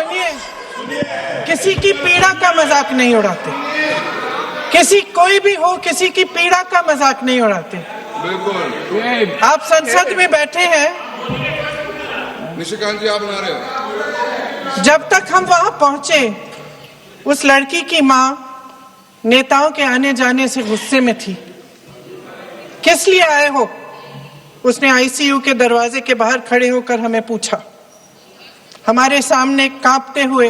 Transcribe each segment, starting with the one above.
सुनिए, किसी की पीड़ा का मजाक नहीं उड़ाते, किसी कोई भी हो किसी की पीड़ा का मजाक नहीं उड़ाते। बिल्कुल। आप संसद में बैठे हैं, निशिकांत जी आप बना रहे हो। जब तक हम वहां पहुंचे उस लड़की की मां नेताओं के आने जाने से गुस्से में थी। किस लिए आए हो? उसने आईसीयू के दरवाजे के बाहर खड़े होकर हमें पूछा। हमारे सामने कांपते हुए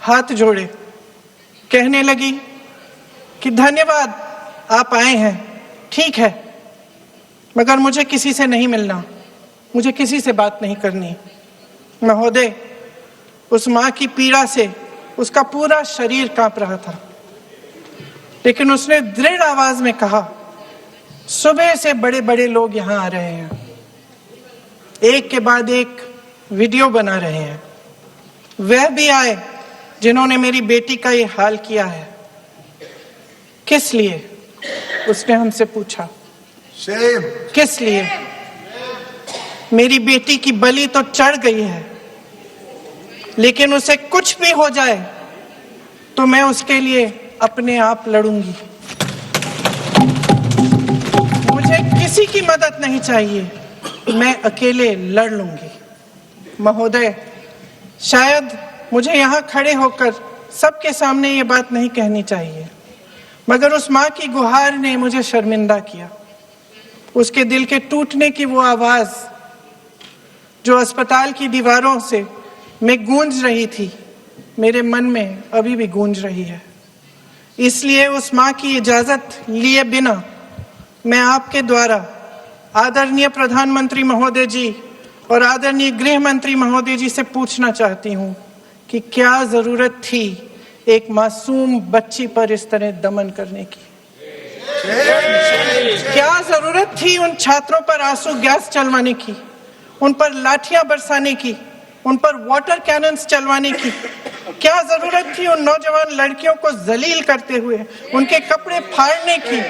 हाथ जोड़े कहने लगी कि धन्यवाद आप आए हैं, ठीक है, मगर मुझे किसी से नहीं मिलना, मुझे किसी से बात नहीं करनी। महोदय, उस मां की पीड़ा से उसका पूरा शरीर कांप रहा था, लेकिन उसने दृढ़ आवाज में कहा, सुबह से बड़े बड़े लोग यहां आ रहे हैं, एक के बाद एक वीडियो बना रहे हैं, वह भी आए जिन्होंने मेरी बेटी का ये हाल किया है। किस लिए? उसने हमसे पूछा। किस लिए? मेरी बेटी की बलि तो चढ़ गई है, लेकिन उसे कुछ भी हो जाए तो मैं उसके लिए अपने आप लड़ूंगी। मुझे किसी की मदद नहीं चाहिए, मैं अकेले लड़ लूंगी। महोदय, शायद मुझे यहाँ खड़े होकर सबके सामने ये बात नहीं कहनी चाहिए, मगर उस माँ की गुहार ने मुझे शर्मिंदा किया। उसके दिल के टूटने की वो आवाज जो अस्पताल की दीवारों से में गूंज रही थी, मेरे मन में अभी भी गूंज रही है। इसलिए उस माँ की इजाजत लिए बिना मैं आपके द्वारा आदरणीय प्रधानमंत्री महोदय जी और आदरणीय गृह मंत्री महोदय जी से पूछना चाहती हूँ कि क्या जरूरत थी एक मासूम बच्ची पर इस तरह दमन करने की? क्या जरूरत थी उन छात्रों पर आंसू गैस चलवाने की, उन पर लाठियां बरसाने की, उन पर वाटर कैनन्स चलवाने की? क्या जरूरत थी उन नौजवान लड़कियों को जलील करते हुए उनके कपड़े फाड़ने की,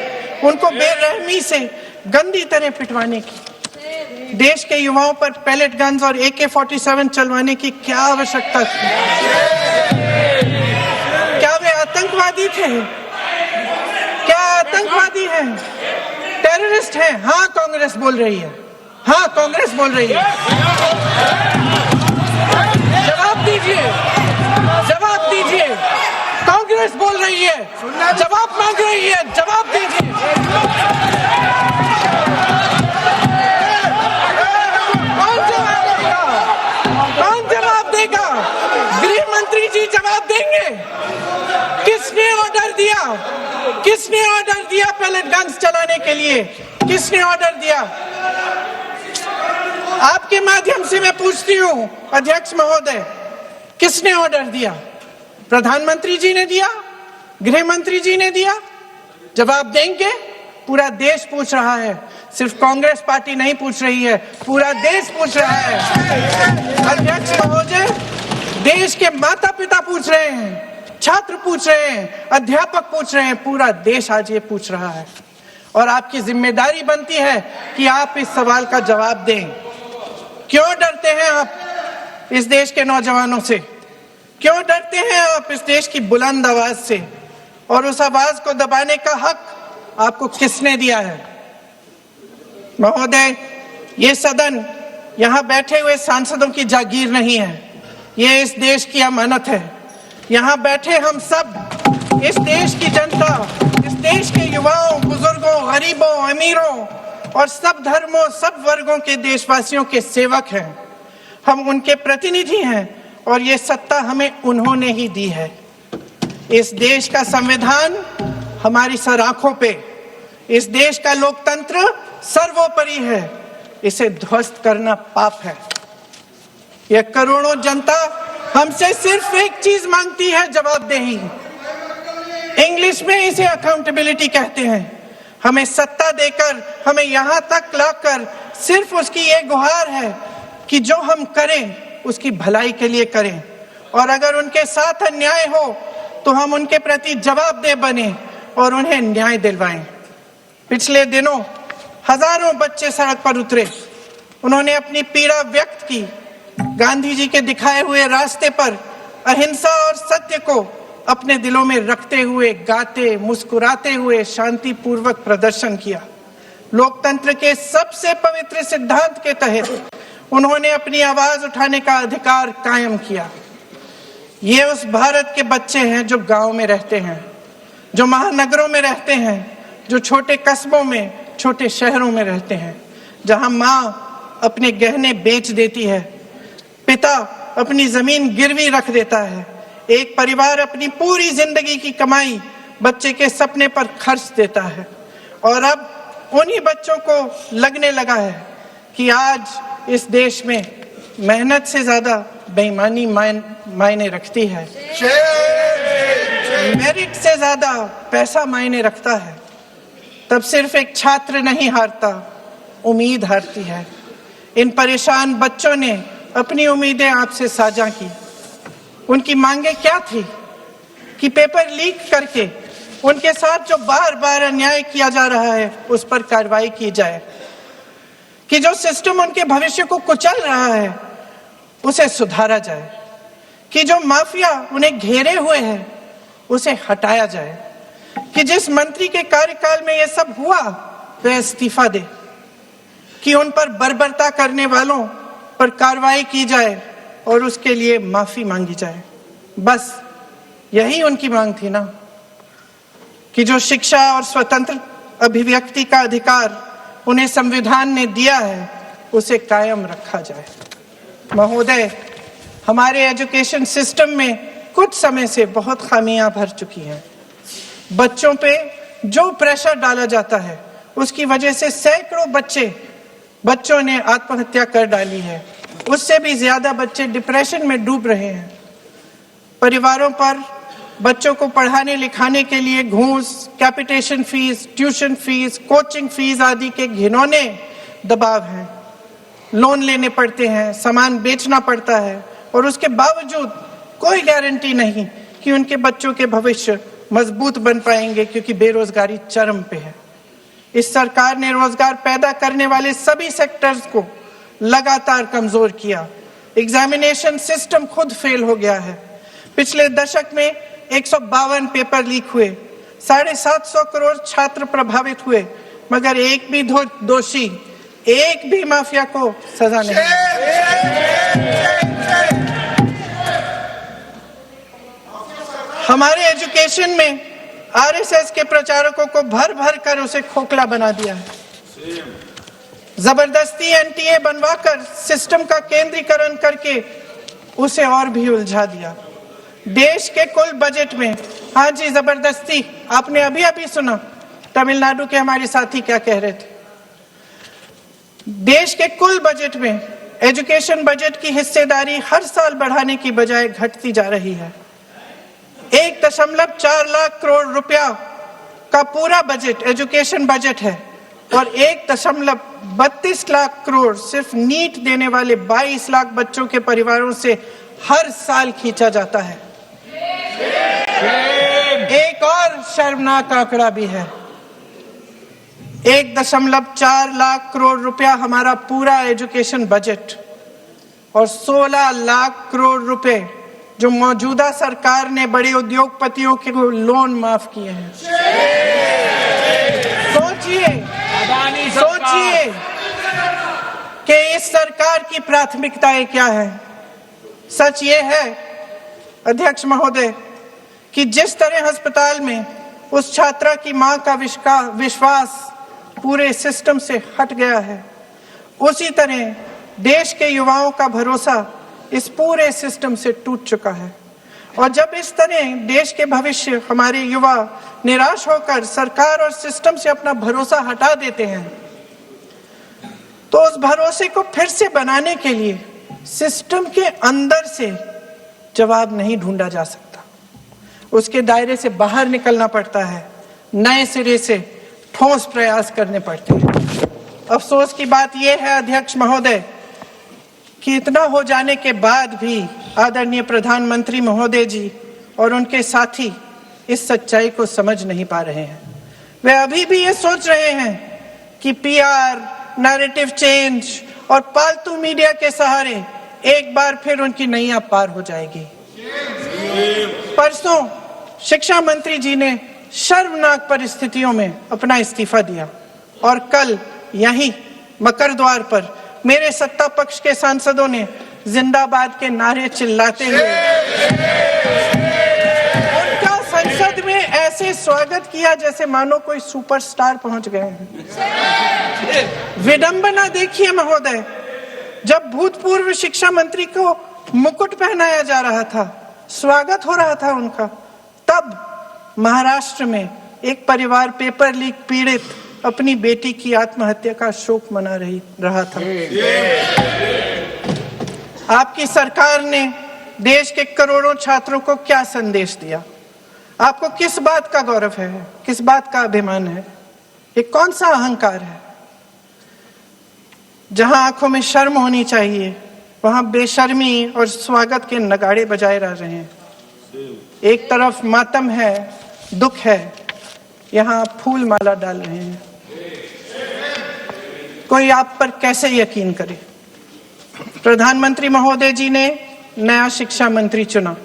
उनको बेरहमी से गंदी तरह पिटवाने की? देश के युवाओं पर पैलेट गन्स और AK-47 चलवाने की क्या आवश्यकता थी? क्या वे आतंकवादी थे? क्या आतंकवादी हैं? टेररिस्ट हैं? हाँ, कांग्रेस बोल रही है, हाँ, कांग्रेस बोल रही है। जवाब दीजिए, जवाब दीजिए। कांग्रेस बोल रही है, जवाब मांग रही है, जवाब दीजिए। गृह मंत्री जी जवाब देंगे। किसने ऑर्डर दिया? किसने ऑर्डर दिया पैलेट गन्स चलाने के लिए? किसने ऑर्डर दिया? आपके माध्यम से मैं पूछती हूं अध्यक्ष महोदय, किसने ऑर्डर दिया? प्रधानमंत्री जी ने दिया? गृह मंत्री जी ने दिया? जवाब देंगे? पूरा देश पूछ रहा है, सिर्फ कांग्रेस पार्टी नहीं पूछ रही है, पूरा देश पूछ रहा है। अध्यक्ष महोदय, देश के माता पिता पूछ रहे हैं, छात्र पूछ रहे हैं, अध्यापक पूछ रहे हैं, पूरा देश आज ये पूछ रहा है। और आपकी जिम्मेदारी बनती है कि आप इस सवाल का जवाब दें। क्यों डरते हैं आप इस देश के नौजवानों से? क्यों डरते हैं आप इस देश की बुलंद आवाज से? और उस आवाज को दबाने का हक आपको किसने दिया है? महोदय, ये सदन यहाँ बैठे हुए सांसदों की जागीर नहीं है, ये इस देश की अमानत है। यहाँ बैठे हम सब इस देश की जनता, इस देश के युवाओं, बुजुर्गों, गरीबों, अमीरों और सब धर्मों, सब वर्गों के देशवासियों के सेवक हैं। हम उनके प्रतिनिधि हैं और ये सत्ता हमें उन्होंने ही दी है। इस देश का संविधान हमारी सर आंखों पे, इस देश का लोकतंत्र सर्वोपरि है, इसे ध्वस्त करना पाप है। यह करोड़ों जनता हमसे सिर्फ एक चीज मांगती है, जवाबदेही। इंग्लिश में इसे अकाउंटेबिलिटी कहते हैं। हमें सत्ता देकर, हमें यहां तक लाकर सिर्फ उसकी ये गुहार है कि जो हम करें उसकी भलाई के लिए करें, और अगर उनके साथ अन्याय हो तो हम उनके प्रति जवाबदेह बने और उन्हें न्याय दिलवाएं। पिछले दिनों हजारों बच्चे सड़क पर उतरे, उन्होंने अपनी पीड़ा व्यक्त की। गांधी जी के दिखाए हुए रास्ते पर अहिंसा और सत्य को अपने दिलों में रखते हुए, गाते, मुस्कुराते हुए शांतिपूर्वक प्रदर्शन किया। लोकतंत्र के सबसे पवित्र सिद्धांत के तहत उन्होंने अपनी आवाज उठाने का अधिकार कायम किया। ये उस भारत के बच्चे हैं जो गांव में रहते हैं, जो महानगरों में रहते हैं, जो छोटे कस्बों में, छोटे शहरों में रहते हैं, जहां माँ अपने गहने बेच देती है, पिता अपनी जमीन गिरवी रख देता है, एक परिवार अपनी पूरी जिंदगी की कमाई बच्चे के सपने पर खर्च देता है। और अब उन्हीं बच्चों को लगने लगा है कि आज इस देश में मेहनत से ज्यादा बेईमानी मायने रखती है, मेरिट से ज्यादा पैसा मायने रखता है। तब सिर्फ एक छात्र नहीं हारता, उम्मीद हारती है। इन परेशान बच्चों ने अपनी उम्मीदें आपसे साझा की। उनकी मांगे क्या थी? कि पेपर लीक करके उनके साथ जो बार बार अन्याय किया जा रहा है उस पर कार्रवाई की जाए, कि जो सिस्टम उनके भविष्य को कुचल रहा है उसे सुधारा जाए, कि जो माफिया उन्हें घेरे हुए है उसे हटाया जाए, कि जिस मंत्री के कार्यकाल में यह सब हुआ वह इस्तीफा दे, कि उन पर बर्बरता करने वालों पर कार्रवाई की जाए और उसके लिए माफी मांगी जाए। बस यही उनकी मांग थी ना, कि जो शिक्षा और स्वतंत्र अभिव्यक्ति का अधिकार उन्हें संविधान ने दिया है उसे कायम रखा जाए। महोदय, हमारे एजुकेशन सिस्टम में कुछ समय से बहुत खामियां भर चुकी हैं। बच्चों पे जो प्रेशर डाला जाता है उसकी वजह से सैकड़ों बच्चों ने आत्महत्या कर डाली है। उससे भी ज्यादा बच्चे डिप्रेशन में डूब रहे हैं। परिवारों पर बच्चों को पढ़ाने लिखाने के लिए घूस, capitation fees, tuition fees, coaching fees आदि के घिनौने दबाव हैं। लोन लेने पड़ते हैं, सामान बेचना पड़ता है और उसके बावजूद कोई गारंटी नहीं कि उनके बच्चों के भविष्य मजबूत बन पाएंगे, क्योंकि बेरोजगारी चरम पे है। इस सरकार ने रोजगार पैदा करने वाले सभी सेक्टर्स को लगातार कमजोर किया। एग्जामिनेशन सिस्टम खुद फेल हो गया है। पिछले दशक में 152 पेपर लीक हुए, 750 करोड़ छात्र प्रभावित हुए, मगर एक भी दोषी, एक भी माफिया को सजा नहीं। हमारे एजुकेशन में आरएसएस के प्रचारकों को भर भर कर उसे खोखला बना दिया है। जबरदस्ती एनटीए बनवाकर सिस्टम का केंद्रीकरण करके उसे और भी उलझा दिया। देश के कुल बजट में, हाँ जी जबरदस्ती, आपने अभी अभी सुना तमिलनाडु के हमारे साथी क्या कह रहे थे। देश के कुल बजट में एजुकेशन बजट की हिस्सेदारी हर साल बढ़ाने की बजाय घटती जा रही है। 1.4 लाख करोड़ रुपया का पूरा बजट एजुकेशन बजट है और 1.32 लाख करोड़ सिर्फ नीट देने वाले 22 लाख बच्चों के परिवारों से हर साल खींचा जाता है। एक और शर्मनाक आंकड़ा भी है। 1.4 लाख करोड़ रुपया हमारा पूरा एजुकेशन बजट और 16 लाख करोड़ रुपए जो मौजूदा सरकार ने बड़े उद्योगपतियों के लोन माफ किए हैं। सोचिए कि इस सरकार की प्राथमिकताएं क्या है। सच ये है अध्यक्ष महोदय कि जिस तरह अस्पताल में उस छात्रा की मां का विश्वास पूरे सिस्टम से हट गया है, उसी तरह देश के युवाओं का भरोसा इस पूरे सिस्टम से टूट चुका है। और जब इस तरह देश के भविष्य, हमारे युवा निराश होकर सरकार और सिस्टम से अपना भरोसा हटा देते हैं, तो उस भरोसे को फिर से बनाने के लिए सिस्टम के अंदर से जवाब नहीं ढूंढा जा सकता। उसके दायरे से बाहर निकलना पड़ता है, नए सिरे से ठोस प्रयास करने पड़ते हैं। अफसोस की बात यह है अध्यक्ष महोदय कि इतना हो जाने के बाद भी आदरणीय प्रधानमंत्री महोदय जी और उनके साथी इस सच्चाई को समझ नहीं पा रहे हैं। वे अभी भी ये सोच रहे हैं कि पीआर, नैरेटिव चेंज और पालतू मीडिया के सहारे एक बार फिर उनकी नैया पार हो जाएगी। परसों शिक्षा मंत्री जी ने शर्मनाक परिस्थितियों में अपना इस्तीफा दिया और कल यहीं मकर द्वार पर मेरे सत्ता पक्ष के सांसदों ने जिंदाबाद के नारे चिल्लाते हुए उनका संसद में ऐसे स्वागत किया जैसे मानो कोई सुपरस्टार पहुंच गए हैं। विडंबना देखिए महोदय, जब भूतपूर्व शिक्षा मंत्री को मुकुट पहनाया जा रहा था, स्वागत हो रहा था उनका, तब महाराष्ट्र में एक परिवार पेपर लीक पीड़ित अपनी बेटी की आत्महत्या का शोक मना रहा था। आपकी सरकार ने देश के करोड़ों छात्रों को क्या संदेश दिया? आपको किस बात का गौरव है, किस बात का अभिमान है, ये कौन सा अहंकार है? जहां आंखों में शर्म होनी चाहिए वहां बेशर्मी और स्वागत के नगाड़े बजाए रह रहे हैं। एक तरफ मातम है, दुख है, यहाँ फूल माला डाल रहे हैं। कोई आप पर कैसे यकीन करे? प्रधानमंत्री महोदय जी ने नया शिक्षा मंत्री चुना,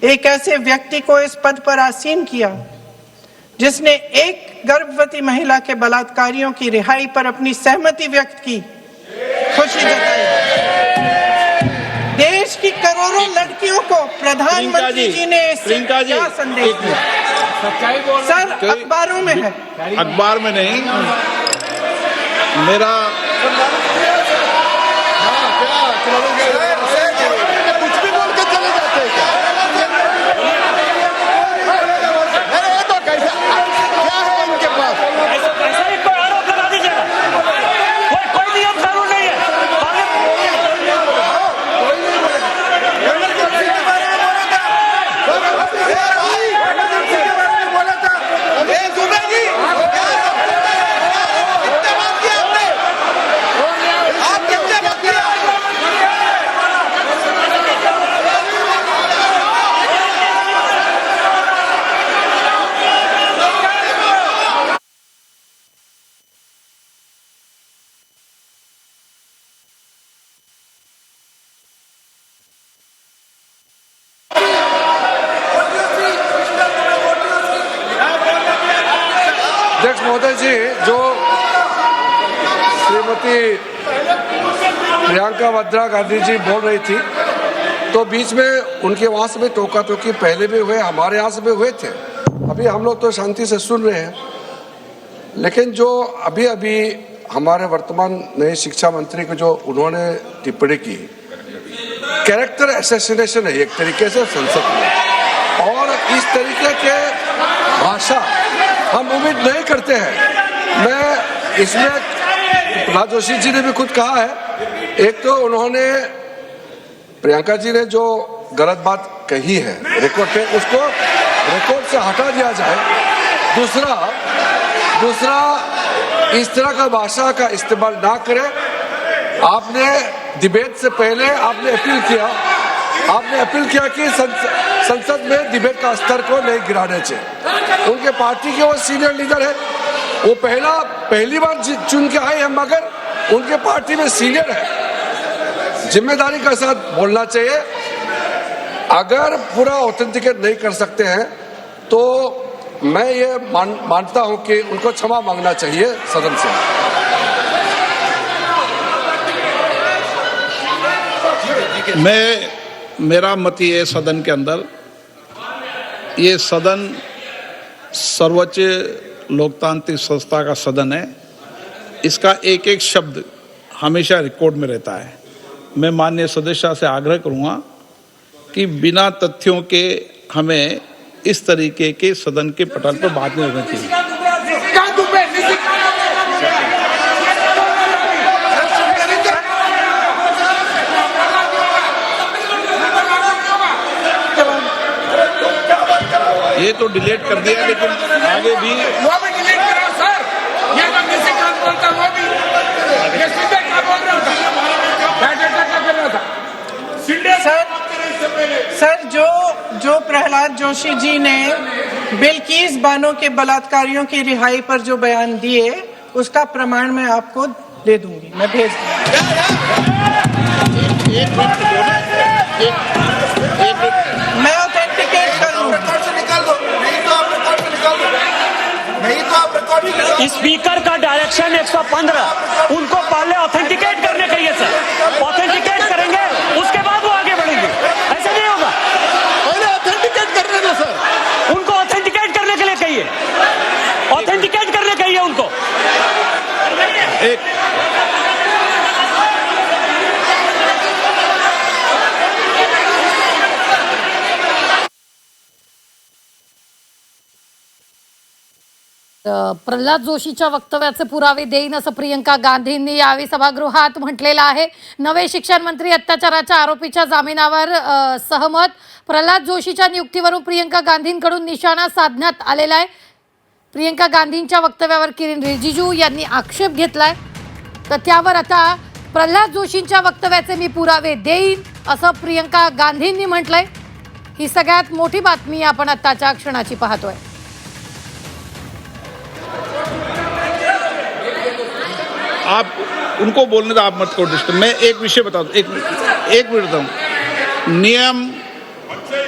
एक ऐसे व्यक्ति को इस पद पर आसीन किया जिसने एक गर्भवती महिला के बलात्कारियों की रिहाई पर अपनी सहमति व्यक्त की, खुशी जताई। देश की करोड़ों लड़कियों को प्रधानमंत्री जी ने क्या संदेश दिया? सर, अखबारों में है, अखबार में नहीं। मेरा कुछ भी बोल के चले जाते हैं क्या? अरे ये तो कैसा क्या है इनके पास? ऐसा ही कोई आरोप लगा दीजिएगा। कोई नियम कानून नहीं है। अध्यक्ष महोदय जी, जो श्रीमती प्रियंका वाड्रा गांधी जी बोल रही थी, तो बीच में उनके वहां से भी टोका टोकी पहले भी हुए, हमारे यहाँ से भी हुए थे। अभी हम लोग तो शांति से सुन रहे हैं, लेकिन जो अभी अभी हमारे वर्तमान नए शिक्षा मंत्री को जो उन्होंने टिप्पणी की, कैरेक्टर असैसिनेशन है एक तरीके से संसद में, और इस तरीके के भाषा हम उम्मीद नहीं करते हैं। मैं इसमें प्रहलाद जोशी जी ने भी खुद कहा है, एक तो उन्होंने प्रियंका जी ने जो गलत बात कही है रिकॉर्ड पे, उसको रिकॉर्ड से हटा दिया जाए। दूसरा इस तरह का भाषा का इस्तेमाल ना करें। आपने डिबेट से पहले आपने अपील किया कि संसद में डिबेट का स्तर को नहीं गिराने चाहिए। उनके पार्टी के वो सीनियर लीडर है, वो पहली बार चुन के आए हैं, मगर उनके पार्टी में सीनियर है, जिम्मेदारी के साथ बोलना चाहिए। अगर पूरा ऑथेंटिकेट नहीं कर सकते हैं तो मैं ये मानता हूं कि उनको क्षमा मांगना चाहिए सदन से। मेरा मत ये सदन के अंदर, ये सदन सर्वोच्च लोकतांत्रिक संस्था का सदन है, इसका एक एक शब्द हमेशा रिकॉर्ड में रहता है। मैं माननीय सदस्य से आग्रह करूंगा कि बिना तथ्यों के हमें इस तरीके के सदन के पटल पर बात नहीं करनी चाहिए। ये तो डिलीट कर दिया, लेकिन आगे भी वो भी डिलीट करो सर। ये तो किसी का बोलता, वो भी ये सीधे क्या बोल रहा था, क्या कर रहा था सर, जो प्रहलाद जोशी जी ने बिल्किस बानो के बलात्कारियों की रिहाई पर जो बयान दिए, उसका प्रमाण मैं आपको दे दूंगी, मैं भेज दूंगी। मैं स्पीकर का डायरेक्शन 115 उनको पहले ऑथेंटिकेट करने कहिए सर। ऑथेंटिकेट करेंगे उसके बाद वो आगे बढ़ेंगे, ऐसे नहीं होगा। पहले ऑथेंटिकेट करने दो सर। उनको ऑथेंटिकेट करने के लिए कहिए, ऑथेंटिकेट करने कहिए उनको। एक प्रल्हाद जोशीच्या वक्तव्याचे पुरावे देईन असं प्रियंका गांधींनी यावेळी सभागृहात म्हटलेलं आहे। नवे शिक्षण मंत्री अत्याचाराच्या आरोपीच्या जामिनावर सहमत। प्रल्हाद जोशीच्या नियुक्तीवरून प्रियंका गांधींकडून निशाणा साधण्यात आलेला आहे। प्रियंका गांधींच्या वक्तव्यावर किरण रिजिजू यांनी आक्षेप घेतलाय, तर त्यावर आता प्रल्हाद जोशींच्या वक्तव्याचे मी पुरावे देईन असं प्रियंका गांधींनी म्हटलंय। ही सगळ्यात मोठी बातमी आपण आताच्या क्षणाची पाहतोय। आप उनको बोलने दो, आप मत करो डिस्टर्ब। मैं एक विषय बता दूं, एक मिनट बताऊं। नियम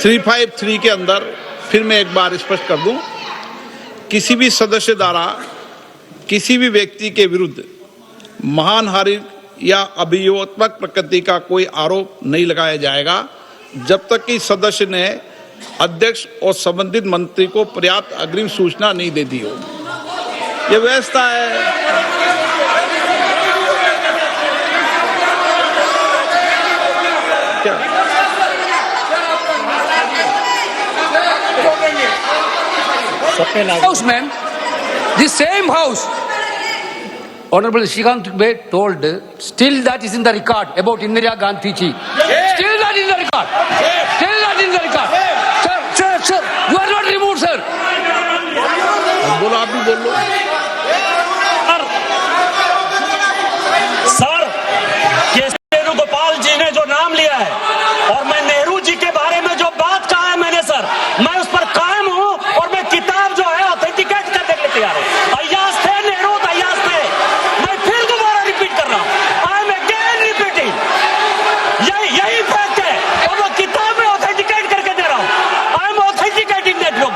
353 के अंदर फिर मैं एक बार स्पष्ट कर दूं, किसी भी सदस्य द्वारा किसी भी व्यक्ति के विरुद्ध मानहानि या अभियोगात्मक प्रकृति का कोई आरोप नहीं लगाया जाएगा जब तक कि सदस्य ने अध्यक्ष और संबंधित मंत्री को पर्याप्त अग्रिम सूचना नहीं दे दी हो। यह व्यवस्था है। House, ma'am. The same house. Honorable Shrikant Dubey told, still that is in the record about Indira Gandhi ji. Still that is in the record. Still that is in the record. Sir, you are not removed, sir. बोलो, आप भी बोल लो। Sir, Venugopal जी ने जो नाम लिया है और मैं नेहरू जी के बारे में जो बात कहा है मैंने सर, मैं उस पर कायम हूं और मैं किताब जो है ऑथेंटिकेट करने के लिए तैयार हूं। अय्याज थे नेहरू, अय्याज थे। मैं फिर दोबारा रिपीट कर रहा हूं, आई एम अगेन रिपीटिंग। यही फैक्ट है और वो किताब में ऑथेंटिकेट करके दे रहा हूं। I am authenticating that book.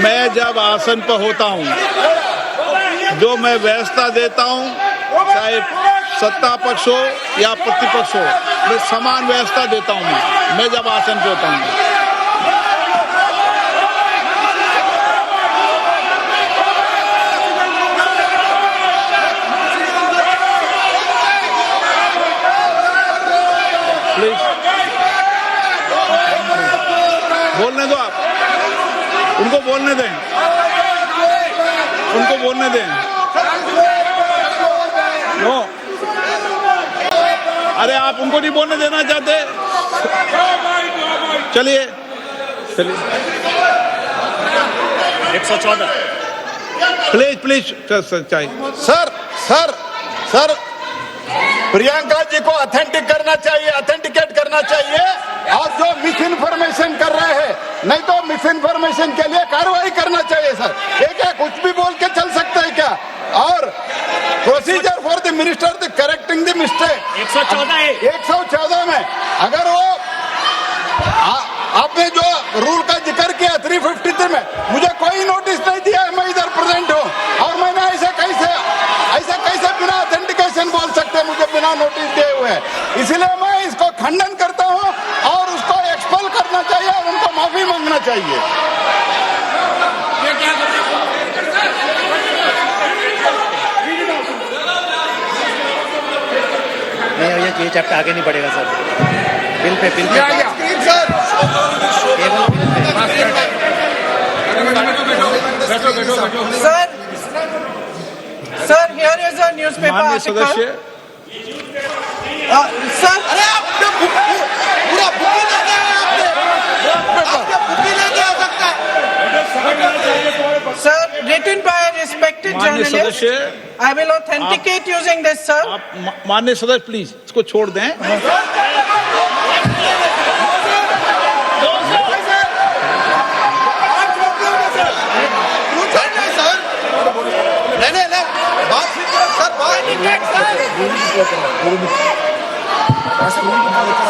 मैं जब आसन पर होता हूं, जो मैं व्यवस्था देता हूं, चाहे सत्ता पक्ष हो या प्रतिपक्ष हो, मैं समान व्यवस्था देता हूं। मैं जब आसन पर होता हूं। प्लीज बोलने दो, आप उनको बोलने दें, उनको बोलने दें। नो, अरे आप उनको नहीं बोलने देना चाहते? चलिए 114 प्लीज चाहिए। सर प्रियंका जी को ऑथेंटिकेट करना चाहिए और जो मिस इन्फॉर्मेशन कर रहे हैं, नहीं तो मिस इन्फॉर्मेशन के लिए कार्रवाई करना चाहिए सर। ये क्या कुछ भी बोल के चल सकता है क्या? और procedure for the minister the correcting the mistake 114 में अगर वो आपने जो रूल का जिक्र किया 353 में, मुझे कोई नोटिस नहीं दिया है, मैं इधर प्रेजेंट हूँ और मैंने ऐसे कैसे बिना ऑथेंटिकेशन बोल सकते, मुझे बिना नोटिस दिए हुए। इसलिए मैं इसको खंडन करता हूँ और उसको एक्सपेल करना चाहिए और उनको माफी मांगना चाहिए। नहीं, ये चैप्टर आगे नहीं बढ़ेगा sir. Bill pay Sir, here is a newspaper माननीय article. सदस्य, Sir, अरे आपने पूरा बुक ही नहीं दिया, आपने बुक ही नहीं दिया सकता। sir, written by a respected Respected माननीय journalist, सदस्य, I will authenticate using this, sir. आप माननीय सदस्य प्लीज इसको छोड़ दें।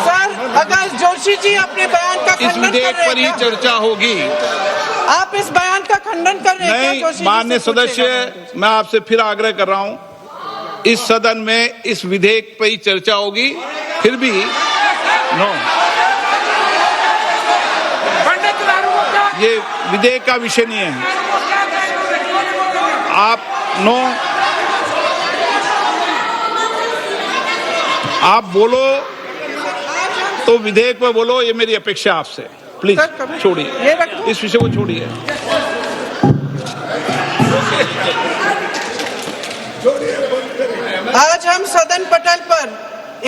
सर, अगर जोशी जी अपने बयान का इस खंडन कर विधेयक रहे पर ही हैं क्या? चर्चा होगी। आप इस बयान का खंडन कर रहे हैं क्या? नहीं, जोशी जी माननीय से पूछेगा। सदस्य, मैं आपसे फिर आग्रह कर रहा हूं, इस सदन में इस विधेयक पर ही चर्चा होगी। फिर भी नो, पंडित लालू को क्या ये विधेयक का विषय नहीं है। आप नो, आप बोलो तो विधेयक पर बोलो, ये मेरी अपेक्षा आपसे। प्लीज छोड़िए, ये रख दो। इस विषय को छोड़िए। आज हम सदन पटल पर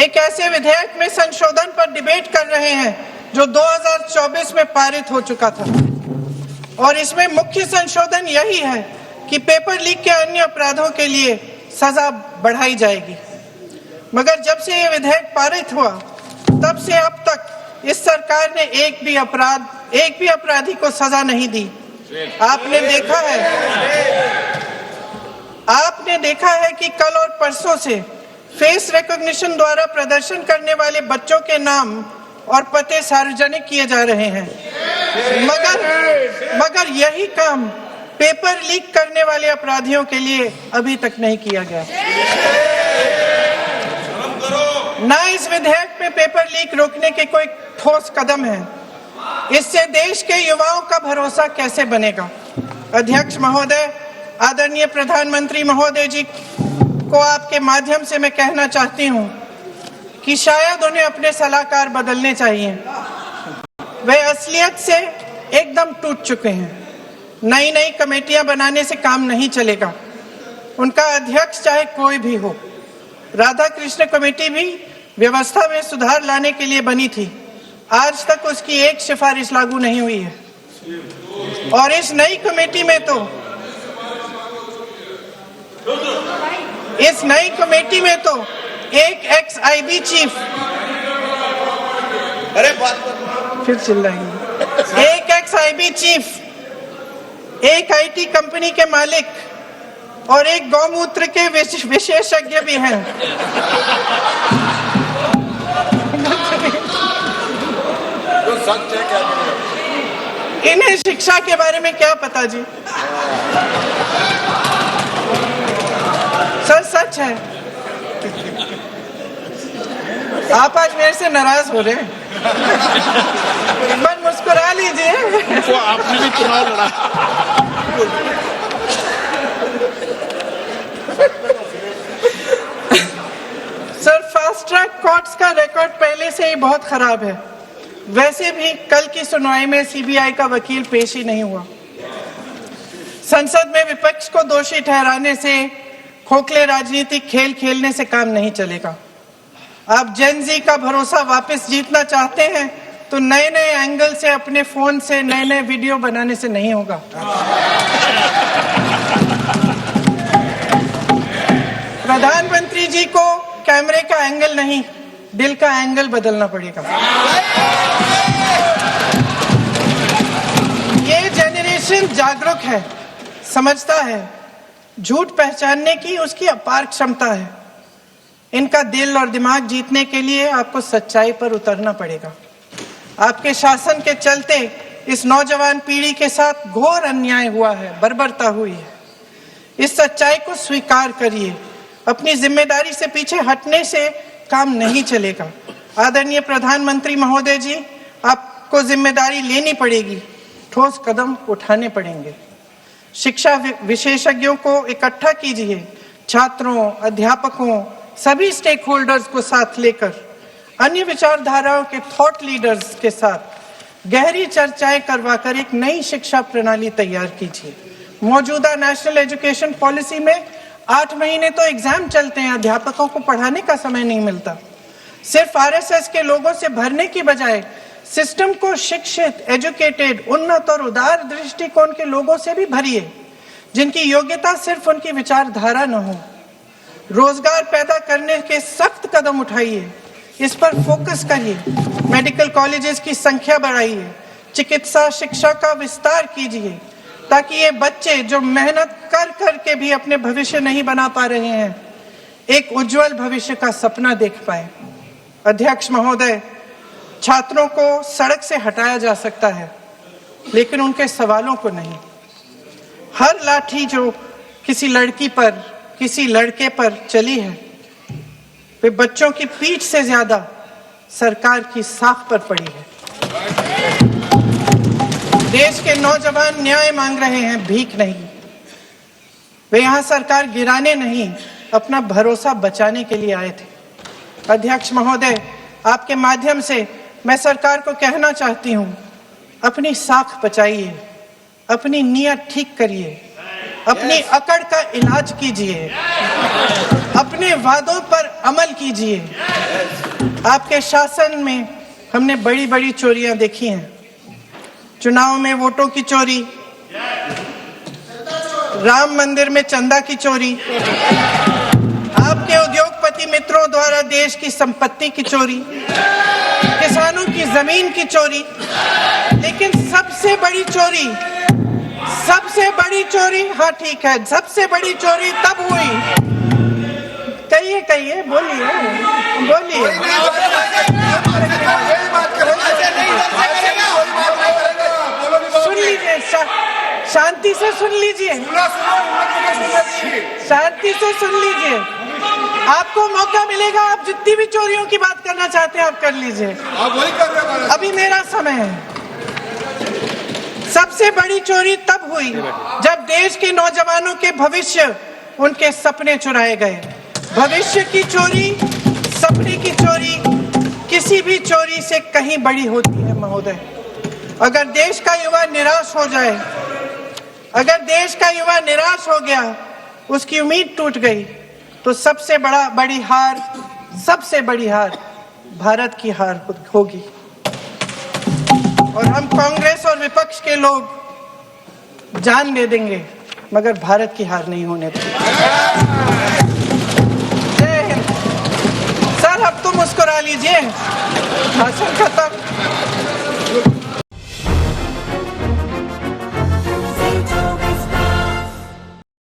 एक ऐसे विधेयक में संशोधन पर डिबेट कर रहे हैं जो 2024 में पारित हो चुका था, और इसमें मुख्य संशोधन यही है कि पेपर लीक के अन्य अपराधों के लिए सजा बढ़ाई जाएगी। मगर जब से ये विधेयक पारित हुआ तब से अब तक इस सरकार ने एक भी अपराधी को सजा नहीं दी। आपने देखा है कि कल और परसों से फेस रिकॉग्निशन द्वारा प्रदर्शन करने वाले बच्चों के नाम और पते सार्वजनिक किए जा रहे हैं, मगर यही काम पेपर लीक करने वाले अपराधियों के लिए अभी तक नहीं किया गया। ना इस विधेयक में पेपर लीक रोकने के कोई ठोस कदम है। इससे देश के युवाओं का भरोसा कैसे बनेगा? अध्यक्ष महोदय, आदरणीय प्रधानमंत्री महोदय जी को आपके माध्यम से मैं कहना चाहती हूं कि शायद उन्हें अपने सलाहकार बदलने चाहिए। वे असलियत से एकदम टूट चुके हैं। नई कमेटियां बनाने से काम नहीं चलेगा। उनका अध्यक्ष चाहे कोई भी हो। राधा कृष्ण कमेटी भी व्यवस्था में सुधार लाने के लिए बनी थी। आज तक उसकी एक सिफारिश लागू नहीं हुई है, और इस नई कमेटी में तो एक एक्स-आईबी चीफ, फिर चिल्लाएंगे, एक एक्स-आईबी चीफ, एक आईटी कंपनी के मालिक और एक गौमूत्र के विशेषज्ञ भी हैं। इन्हें शिक्षा के बारे में क्या पता जी? सर, सच है। आप आज मेरे से नाराज हो रहे हैं। मन मुस्कुरा लीजिए। तो आपने भी चुनाव लड़ा। सर, फास्ट ट्रैक कोर्ट्स का रिकॉर्ड पहले से ही बहुत खराब है। वैसे भी कल की सुनवाई में सीबीआई का वकील पेश ही नहीं हुआ। संसद में विपक्ष को दोषी ठहराने से, खोखले राजनीतिक खेल खेलने से काम नहीं चलेगा। आप जेन जी का भरोसा वापस जीतना चाहते हैं तो नए एंगल से अपने फोन से नए वीडियो बनाने से नहीं होगा। प्रधानमंत्री जी को कैमरे का एंगल नहीं, दिल का एंगल बदलना पड़ेगा। ये जनरेशन जागरूक है, समझता है, झूठ पहचानने की उसकी अपार क्षमता है। इनका दिल और दिमाग जीतने के लिए आपको सच्चाई पर उतरना पड़ेगा। आपके शासन के चलते इस नौजवान पीढ़ी के साथ घोर अन्याय हुआ है, बर्बरता हुई है। इस सच्चाई को स्वीकार करिए। अपनी जिम्मेदारी से पीछे हटने से काम नहीं चलेगा। आदरणीय प्रधानमंत्री महोदय जी, आपको जिम्मेदारी लेनी पड़ेगी, ठोस कदम उठाने पड़ेंगे। शिक्षा विशेषज्ञों को इकट्ठा कीजिए, छात्रों, अध्यापकों, सभी स्टेक होल्डर्स को साथ लेकर, अन्य विचारधाराओं के थॉट लीडर्स के साथ गहरी चर्चाएं करवाकर एक नई शिक्षा प्रणाली तैयार कीजिए। मौजूदा नेशनल एजुकेशन पॉलिसी में 8 महीने तो एग्जाम चलते हैं, अध्यापकों को पढ़ाने का समय नहीं मिलता। सिर्फ आरएसएस के लोगों से भरने की बजाय सिस्टम को शिक्षित, एजुकेटेड, उन्नत और उदार दृष्टिकोण के लोगों से भी भरिए। जिनकी योग्यता सिर्फ उनकी विचारधारा न हो। रोजगार पैदा करने के सख्त कदम उठाइए, इस पर फोकस करिए। मेडिकल कॉलेजेस की संख्या बढ़ाइए, चिकित्सा शिक्षा का विस्तार कीजिए, ताकि ये बच्चे जो मेहनत कर कर के भी अपने भविष्य नहीं बना पा रहे हैं, एक उज्जवल भविष्य का सपना देख पाए। अध्यक्ष महोदय, छात्रों को सड़क से हटाया जा सकता है, लेकिन उनके सवालों को नहीं। हर लाठी जो किसी लड़की पर, किसी लड़के पर चली है, वे बच्चों की पीठ से ज्यादा सरकार की साख पर पड़ी है। देश के नौजवान न्याय मांग रहे हैं, भीख नहीं। वे यहां सरकार गिराने नहीं, अपना भरोसा बचाने के लिए आए थे। अध्यक्ष महोदय, आपके माध्यम से मैं सरकार को कहना चाहती हूं, अपनी साख बचाइए, अपनी नीयत ठीक करिए, अपनी अकड़ का इलाज कीजिए, अपने वादों पर अमल कीजिए। आपके शासन में हमने बड़ी बड़ी चोरियां देखी हैं। चुनाव में वोटों की चोरी, राम मंदिर में चंदा की चोरी, आपके उद्योगपति मित्रों द्वारा देश की संपत्ति की चोरी, किसानों की जमीन की चोरी। लेकिन सबसे बड़ी चोरी, हाँ ठीक है, सबसे बड़ी चोरी तब हुई। कहिए, बोलिए। सुन लीजिए, शांति से सुन लीजिए, शांति से सुन लीजिए। आपको मौका मिलेगा, आप जितनी भी चोरियों की बात करना चाहते हैं आप कर लीजिए, अभी मेरा समय है। सबसे बड़ी चोरी तब हुई जब देश के नौजवानों के भविष्य, उनके सपने चुराए गए। भविष्य की चोरी, सपने की चोरी किसी भी चोरी से कहीं बड़ी होती है महोदय। अगर देश का युवा निराश हो जाए, अगर देश का युवा निराश हो गया, उसकी उम्मीद टूट गई, तो सबसे बड़ी हार भारत की हार होगी। और हम कांग्रेस और विपक्ष के लोग जान दे देंगे, मगर भारत की हार नहीं होने देंगे। जय हिंद। सर, अब तो मुस्कुरा लीजिए, भाषण खत्म।